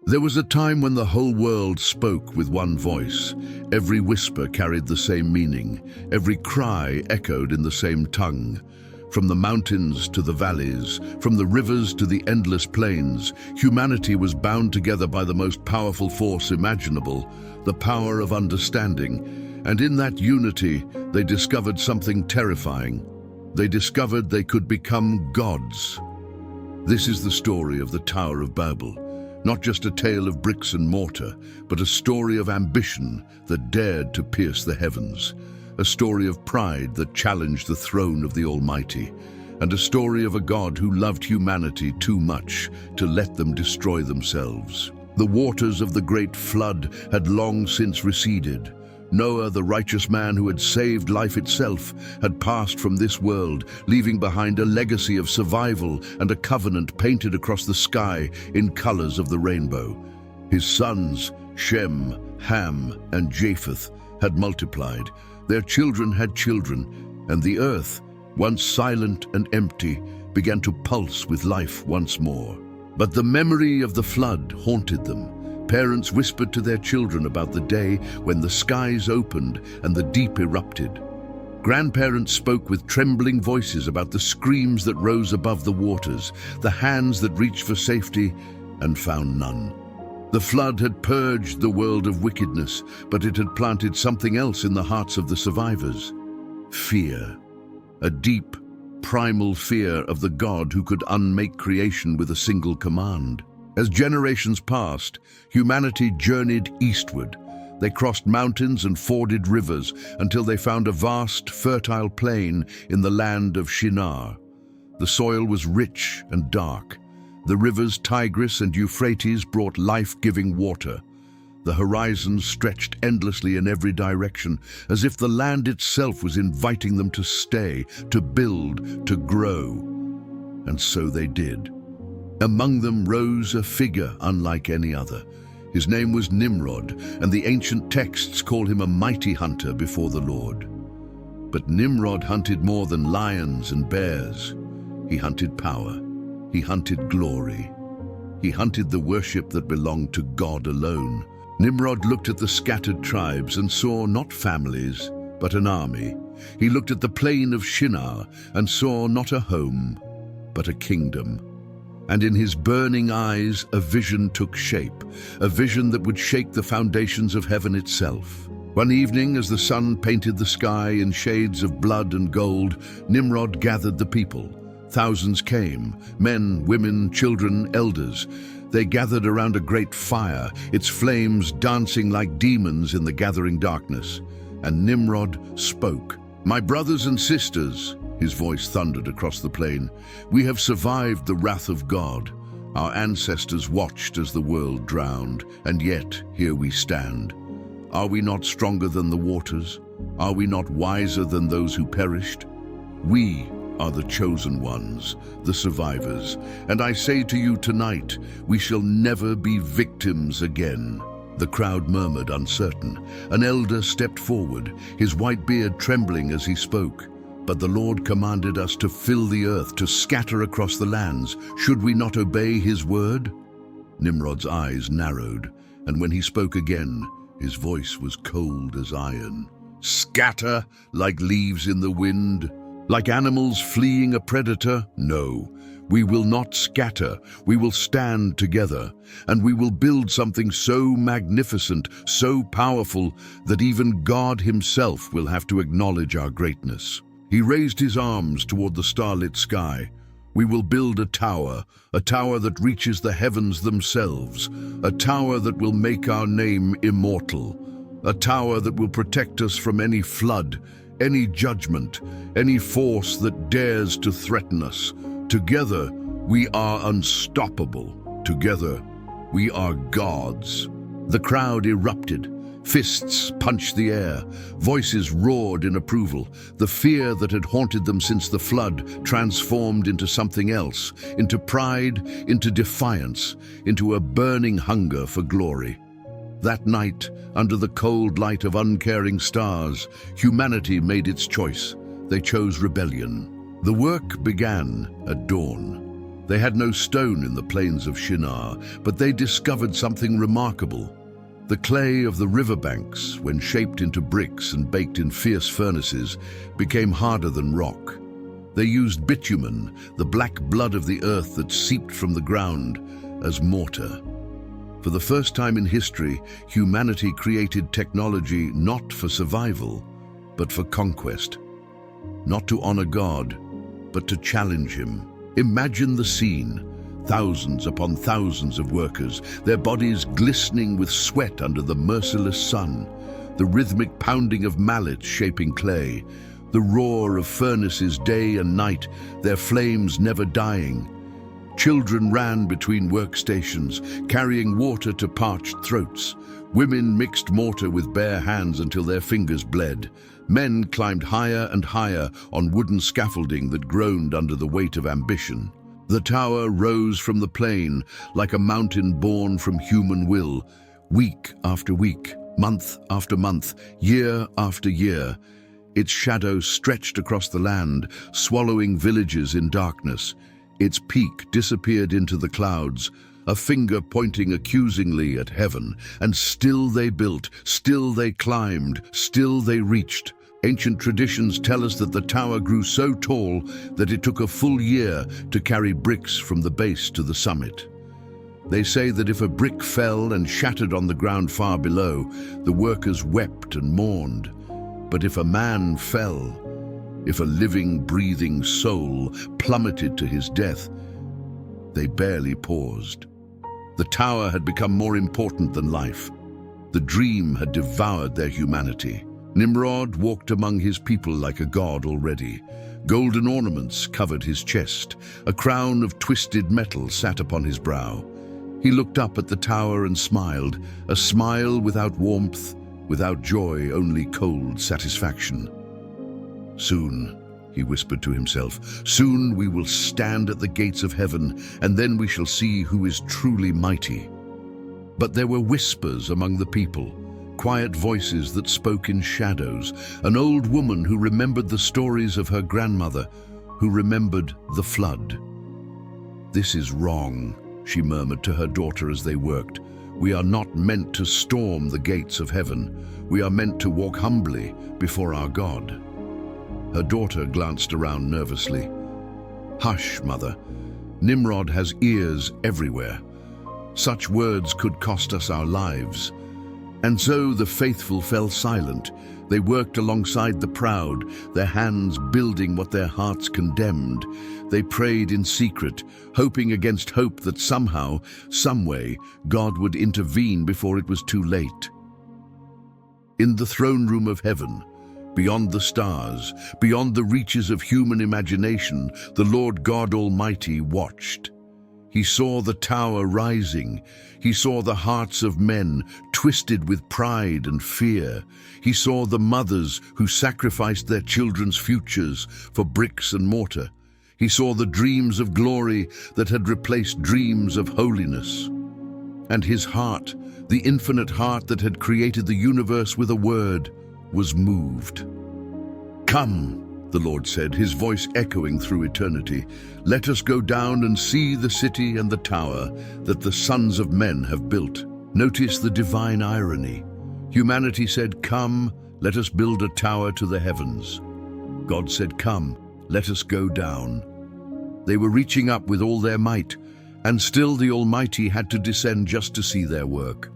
There was a time when the whole world spoke with one voice. Every whisper carried the same meaning. Every cry echoed in the same tongue. From the mountains to the valleys, from the rivers to the endless plains, humanity was bound together by the most powerful force imaginable, the power of understanding. And in that unity, they discovered something terrifying. They discovered they could become gods. This is the story of the Tower of Babel. Not just a tale of bricks and mortar, but a story of ambition that dared to pierce the heavens. A story of pride that challenged the throne of the Almighty. And a story of a God who loved humanity too much to let them destroy themselves. The waters of the great flood had long since receded. Noah, the righteous man who had saved life itself, had passed from this world, leaving behind a legacy of survival and a covenant painted across the sky in colors of the rainbow. His sons, Shem, Ham, and Japheth, had multiplied. Their children had children, and the earth, once silent and empty, began to pulse with life once more. But the memory of the flood haunted them. Parents whispered to their children about the day when the skies opened and the deep erupted. Grandparents spoke with trembling voices about the screams that rose above the waters, the hands that reached for safety and found none. The flood had purged the world of wickedness, but it had planted something else in the hearts of the survivors. Fear. A deep, primal fear of the God who could unmake creation with a single command. As generations passed, humanity journeyed eastward. They crossed mountains and forded rivers until they found a vast, fertile plain in the land of Shinar. The soil was rich and dark. The rivers Tigris and Euphrates brought life-giving water. The horizon stretched endlessly in every direction, as if the land itself was inviting them to stay, to build, to grow. And so they did. Among them rose a figure unlike any other. His name was Nimrod, and the ancient texts call him a mighty hunter before the Lord. But Nimrod hunted more than lions and bears. He hunted power. He hunted glory. He hunted the worship that belonged to God alone. Nimrod looked at the scattered tribes and saw not families, but an army. He looked at the plain of Shinar and saw not a home, but a kingdom. And in his burning eyes a vision took shape, a vision that would shake the foundations of heaven itself. One evening, as the sun painted the sky in shades of blood and gold, Nimrod gathered the people. Thousands came, men, women, children, elders. They gathered around a great fire, its flames dancing like demons in the gathering darkness. And Nimrod spoke. "My brothers and sisters," his voice thundered across the plain, "we have survived the wrath of God. Our ancestors watched as the world drowned, and yet here we stand. Are we not stronger than the waters? Are we not wiser than those who perished? We are the chosen ones, the survivors, and I say to you tonight, we shall never be victims again." The crowd murmured, uncertain. An elder stepped forward, his white beard trembling as he spoke. "But the Lord commanded us to fill the earth, to scatter across the lands. Should we not obey his word?" Nimrod's eyes narrowed, and when he spoke again, his voice was cold as iron. "Scatter like leaves in the wind? Like animals fleeing a predator? No, we will not scatter. We will stand together, and we will build something so magnificent, so powerful, that even God himself will have to acknowledge our greatness." He raised his arms toward the starlit sky. "We will build a tower that reaches the heavens themselves, a tower that will make our name immortal, a tower that will protect us from any flood, any judgment, any force that dares to threaten us. Together, we are unstoppable. Together, we are gods." The crowd erupted. Fists punched the air. Voices roared in approval. The fear that had haunted them since the flood transformed into something else, into pride, into defiance, into a burning hunger for glory. That night, under the cold light of uncaring stars, humanity made its choice. They chose rebellion. The work began at dawn. They had no stone in the plains of Shinar, but they discovered something remarkable. The clay of the riverbanks, when shaped into bricks and baked in fierce furnaces, became harder than rock. They used bitumen, the black blood of the earth that seeped from the ground, as mortar. For the first time in history, humanity created technology not for survival, but for conquest. Not to honor God, but to challenge Him. Imagine the scene. Thousands upon thousands of workers, their bodies glistening with sweat under the merciless sun, the rhythmic pounding of mallets shaping clay, the roar of furnaces day and night, their flames never dying. Children ran between workstations, carrying water to parched throats. Women mixed mortar with bare hands until their fingers bled. Men climbed higher and higher on wooden scaffolding that groaned under the weight of ambition. The tower rose from the plain like a mountain born from human will, week after week, month after month, year after year. Its shadow stretched across the land, swallowing villages in darkness. Its peak disappeared into the clouds, a finger pointing accusingly at heaven. And still they built, still they climbed, still they reached. Ancient traditions tell us that the tower grew so tall that it took a full year to carry bricks from the base to the summit. They say that if a brick fell and shattered on the ground far below, the workers wept and mourned. But if a man fell, if a living, breathing soul plummeted to his death, they barely paused. The tower had become more important than life. The dream had devoured their humanity. Nimrod walked among his people like a god already. Golden ornaments covered his chest. A crown of twisted metal sat upon his brow. He looked up at the tower and smiled, a smile without warmth, without joy, only cold satisfaction. Soon, he whispered to himself, soon we will stand at the gates of heaven, and then we shall see who is truly mighty. But there were whispers among the people, quiet voices that spoke in shadows, an old woman who remembered the stories of her grandmother, who remembered the flood. "This is wrong," she murmured to her daughter as they worked. "We are not meant to storm the gates of heaven. We are meant to walk humbly before our God." Her daughter glanced around nervously. "Hush, mother. Nimrod has ears everywhere. Such words could cost us our lives." And so the faithful fell silent. They worked alongside the proud, their hands building what their hearts condemned. They prayed in secret, hoping against hope that somehow, someway, God would intervene before it was too late. In the throne room of heaven, beyond the stars, beyond the reaches of human imagination, the Lord God Almighty watched. He saw the tower rising. He saw the hearts of men twisted with pride and fear. He saw the mothers who sacrificed their children's futures for bricks and mortar. He saw the dreams of glory that had replaced dreams of holiness. And his heart, the infinite heart that had created the universe with a word, was moved. "Come," the Lord said, his voice echoing through eternity. "Let us go down and see the city and the tower that the sons of men have built." Notice the divine irony. Humanity said, "Come, let us build a tower to the heavens." God said, "Come, let us go down." They were reaching up with all their might, and still the Almighty had to descend just to see their work.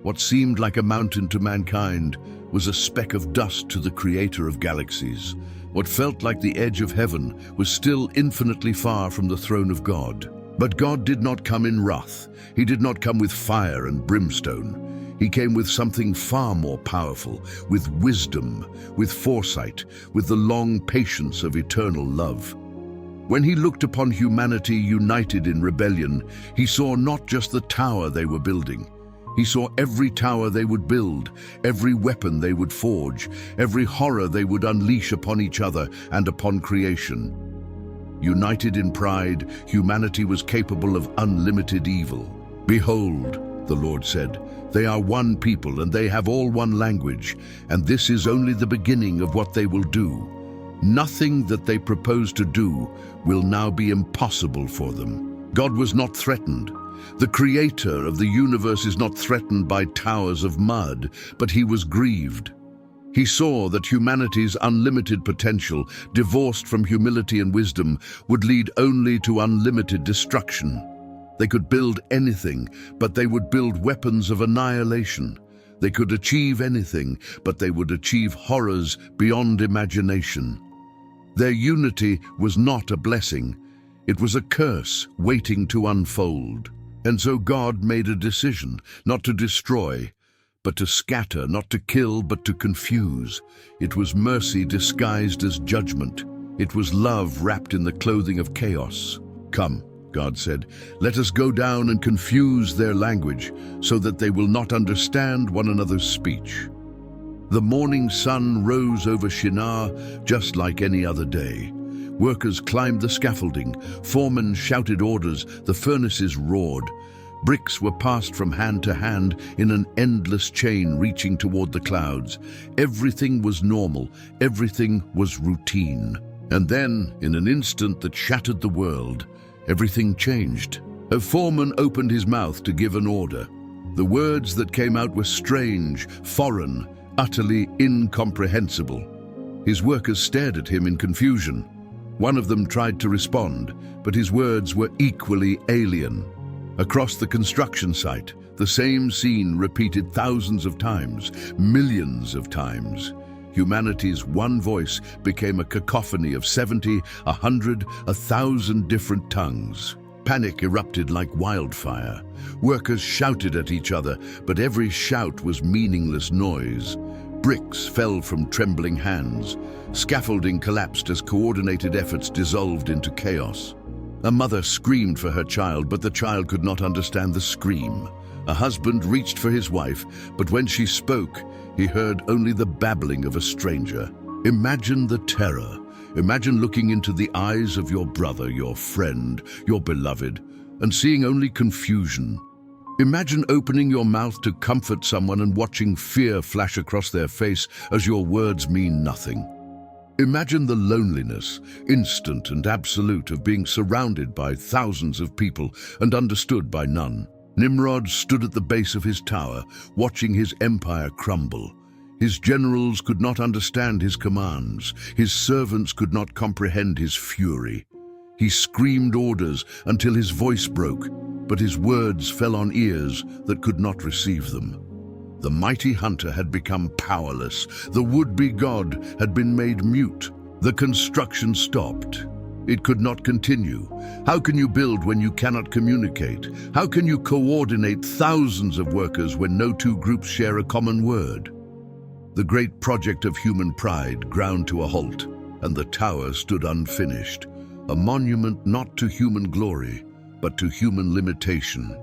What seemed like a mountain to mankind was a speck of dust to the Creator of galaxies. What felt like the edge of heaven was still infinitely far from the throne of God. But God did not come in wrath. He did not come with fire and brimstone. He came with something far more powerful, with wisdom, with foresight, with the long patience of eternal love. When he looked upon humanity united in rebellion, he saw not just the tower they were building. He saw every tower they would build, every weapon they would forge, every horror they would unleash upon each other and upon creation. United in pride, humanity was capable of unlimited evil. "Behold," the Lord said, "they are one people and they have all one language, and this is only the beginning of what they will do. Nothing that they propose to do will now be impossible for them. God was not threatened. The creator of the universe is not threatened by towers of mud, but he was grieved. He saw that humanity's unlimited potential, divorced from humility and wisdom, would lead only to unlimited destruction. They could build anything, but they would build weapons of annihilation. They could achieve anything, but they would achieve horrors beyond imagination. Their unity was not a blessing. It was a curse waiting to unfold. And so God made a decision, not to destroy, but to scatter, not to kill, but to confuse. It was mercy disguised as judgment. It was love wrapped in the clothing of chaos. Come, God said, let us go down and confuse their language, so that they will not understand one another's speech. The morning sun rose over Shinar just like any other day. Workers climbed the scaffolding, foremen shouted orders, the furnaces roared. Bricks were passed from hand to hand in an endless chain reaching toward the clouds. Everything was normal, everything was routine. And then, in an instant that shattered the world, everything changed. A foreman opened his mouth to give an order. The words that came out were strange, foreign, utterly incomprehensible. His workers stared at him in confusion. One of them tried to respond, but his words were equally alien. Across the construction site, the same scene repeated thousands of times, millions of times. Humanity's one voice became a cacophony of 70, 100, 1,000 different tongues. Panic erupted like wildfire. Workers shouted at each other, but every shout was meaningless noise. Bricks fell from trembling hands. Scaffolding collapsed as coordinated efforts dissolved into chaos. A mother screamed for her child, but the child could not understand the scream. A husband reached for his wife, but when she spoke, he heard only the babbling of a stranger. Imagine the terror. Imagine looking into the eyes of your brother, your friend, your beloved, and seeing only confusion. Imagine opening your mouth to comfort someone and watching fear flash across their face as your words mean nothing. Imagine the loneliness, instant and absolute, of being surrounded by thousands of people and understood by none. Nimrod stood at the base of his tower, watching his empire crumble. His generals could not understand his commands. His servants could not comprehend his fury. He screamed orders until his voice broke, but his words fell on ears that could not receive them. The mighty hunter had become powerless. The would-be god had been made mute. The construction stopped. It could not continue. How can you build when you cannot communicate? How can you coordinate thousands of workers when no two groups share a common word? The great project of human pride ground to a halt, and the tower stood unfinished, a monument not to human glory, but to human limitation.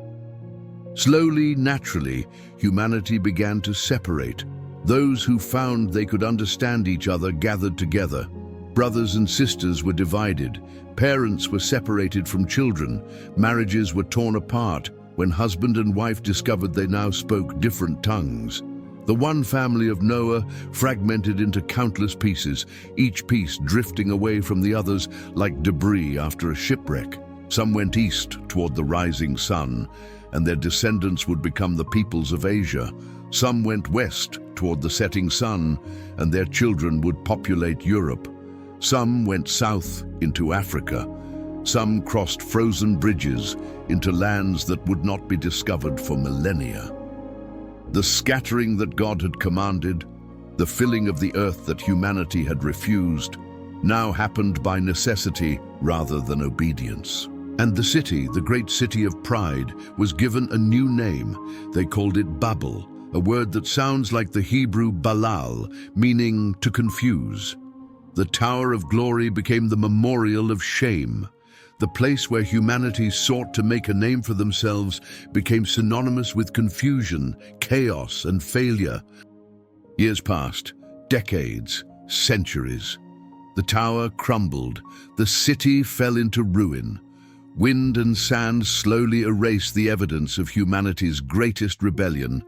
Slowly, naturally, humanity began to separate. Those who found they could understand each other gathered together. Brothers and sisters were divided. Parents were separated from children. Marriages were torn apart when husband and wife discovered they now spoke different tongues. The one family of Noah fragmented into countless pieces, each piece drifting away from the others like debris after a shipwreck. Some went east toward the rising sun, and their descendants would become the peoples of Asia. Some went west toward the setting sun, and their children would populate Europe. Some went south into Africa. Some crossed frozen bridges into lands that would not be discovered for millennia. The scattering that God had commanded, the filling of the earth that humanity had refused, now happened by necessity rather than obedience. And the city, the great city of pride, was given a new name. They called it Babel, a word that sounds like the Hebrew Balal, meaning to confuse. The Tower of Glory became the memorial of shame. The place where humanity sought to make a name for themselves became synonymous with confusion, chaos, and failure. Years passed, decades, centuries. The tower crumbled. The city fell into ruin. Wind and sand slowly erased the evidence of humanity's greatest rebellion,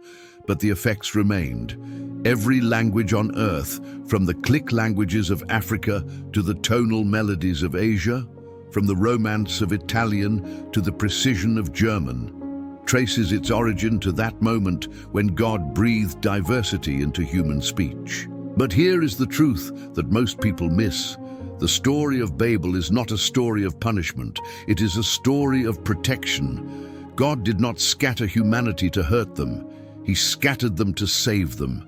but the effects remained. Every language on earth, from the click languages of Africa to the tonal melodies of Asia, from the romance of Italian to the precision of German, traces its origin to that moment when God breathed diversity into human speech. But here is the truth that most people miss. The story of Babel is not a story of punishment. It is a story of protection. God did not scatter humanity to hurt them. He scattered them to save them.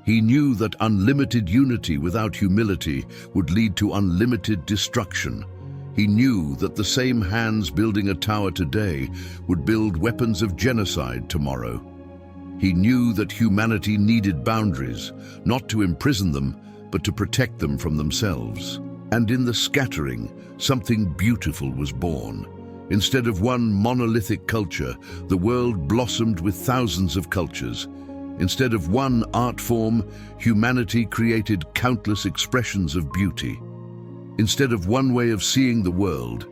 He knew that unlimited unity without humility would lead to unlimited destruction. He knew that the same hands building a tower today would build weapons of genocide tomorrow. He knew that humanity needed boundaries, not to imprison them, but to protect them from themselves. And in the scattering, something beautiful was born. Instead of one monolithic culture, the world blossomed with thousands of cultures. Instead of one art form, humanity created countless expressions of beauty. Instead of one way of seeing the world,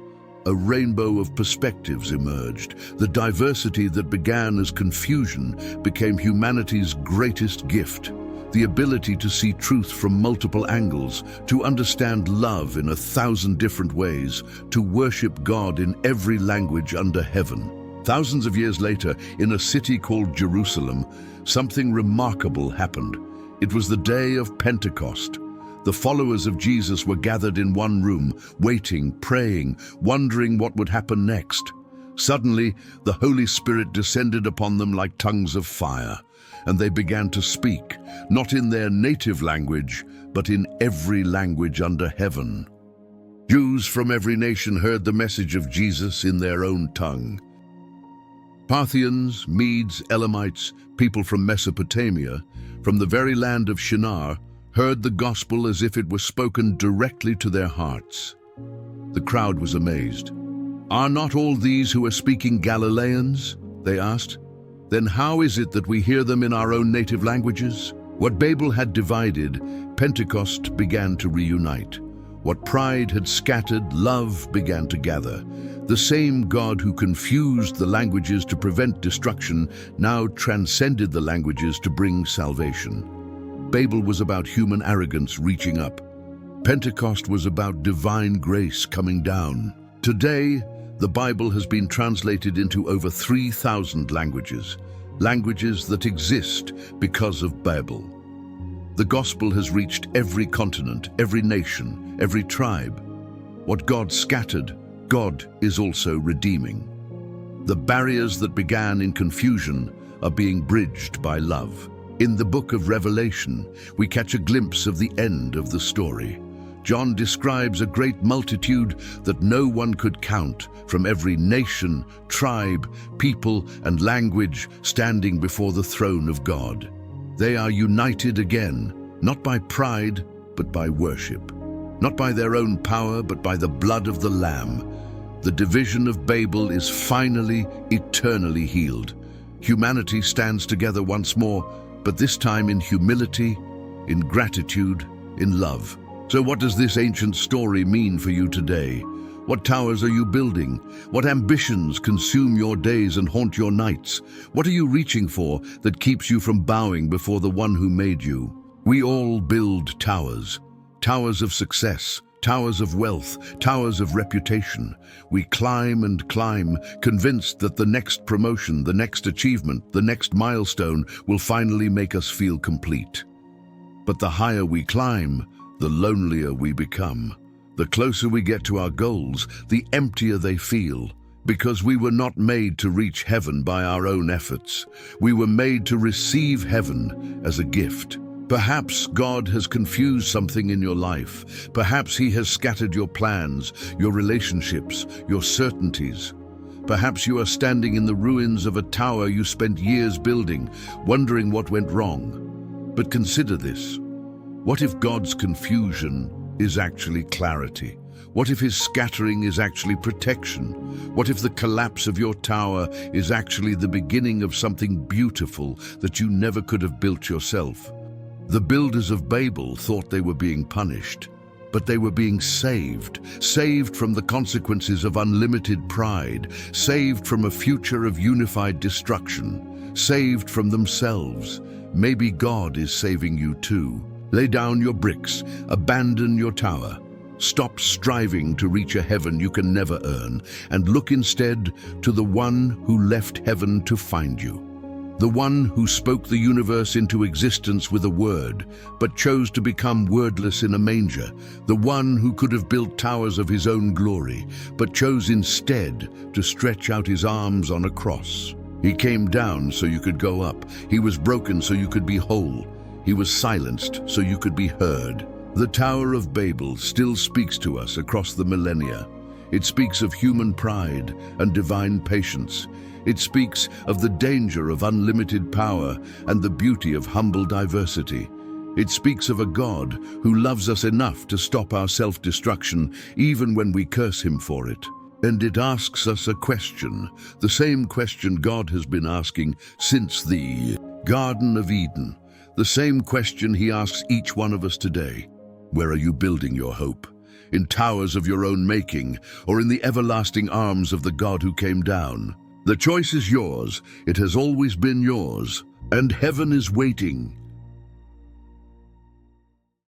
a rainbow of perspectives emerged. The diversity that began as confusion became humanity's greatest gift. The ability to see truth from multiple angles, to understand love in 1,000 different ways, to worship God in every language under heaven. Thousands of years later, in a city called Jerusalem, something remarkable happened. It was the day of Pentecost. The followers of Jesus were gathered in one room, waiting, praying, wondering what would happen next. Suddenly, the Holy Spirit descended upon them like tongues of fire, and they began to speak, not in their native language, but in every language under heaven. Jews from every nation heard the message of Jesus in their own tongue. Parthians, Medes, Elamites, people from Mesopotamia, from the very land of Shinar, heard the gospel as if it was spoken directly to their hearts. The crowd was amazed. "Are not all these who are speaking Galileans?" they asked. "Then how is it that we hear them in our own native languages?" What Babel had divided, Pentecost began to reunite. What pride had scattered, love began to gather. The same God who confused the languages to prevent destruction now transcended the languages to bring salvation. Babel was about human arrogance reaching up. Pentecost was about divine grace coming down. Today, the Bible has been translated into over 3,000 languages, languages that exist because of Babel. The gospel has reached every continent, every nation, every tribe. What God scattered, God is also redeeming. The barriers that began in confusion are being bridged by love. In the book of Revelation, we catch a glimpse of the end of the story. John describes a great multitude that no one could count, from every nation, tribe, people, and language standing before the throne of God. They are united again, not by pride, but by worship. Not by their own power, but by the blood of the Lamb. The division of Babel is finally, eternally healed. Humanity stands together once more, but this time in humility, in gratitude, in love. So what does this ancient story mean for you today? What towers are you building? What ambitions consume your days and haunt your nights? What are you reaching for that keeps you from bowing before the one who made you? We all build towers. Towers of success, towers of wealth, towers of reputation. We climb and climb, convinced that the next promotion, the next achievement, the next milestone will finally make us feel complete. But the higher we climb, the lonelier we become. The closer we get to our goals, the emptier they feel. Because we were not made to reach heaven by our own efforts. We were made to receive heaven as a gift. Perhaps God has confused something in your life. Perhaps He has scattered your plans, your relationships, your certainties. Perhaps you are standing in the ruins of a tower you spent years building, wondering what went wrong. But consider this. What if God's confusion is actually clarity? What if His scattering is actually protection? What if the collapse of your tower is actually the beginning of something beautiful that you never could have built yourself? The builders of Babel thought they were being punished, but they were being saved from the consequences of unlimited pride, saved from a future of unified destruction. saved from themselves. Maybe God is saving you too. Lay down your bricks, abandon your tower. Stop striving to reach a heaven you can never earn, and look instead to the one who left heaven to find you. The one who spoke the universe into existence with a word, but chose to become wordless in a manger. The one who could have built towers of his own glory, but chose instead to stretch out his arms on a cross. He came down so you could go up. He was broken so you could be whole. He was silenced so you could be heard. The Tower of Babel still speaks to us across the millennia. It speaks of human pride and divine patience. It speaks of the danger of unlimited power and the beauty of humble diversity. It speaks of a God who loves us enough to stop our self-destruction even when we curse him for it. And it asks us a question, the same question God has been asking since the Garden of Eden. The same question he asks each one of us today. Where are you building your hope? In towers of your own making, or in the everlasting arms of the God who came down? The choice is yours. It has always been yours. And heaven is waiting.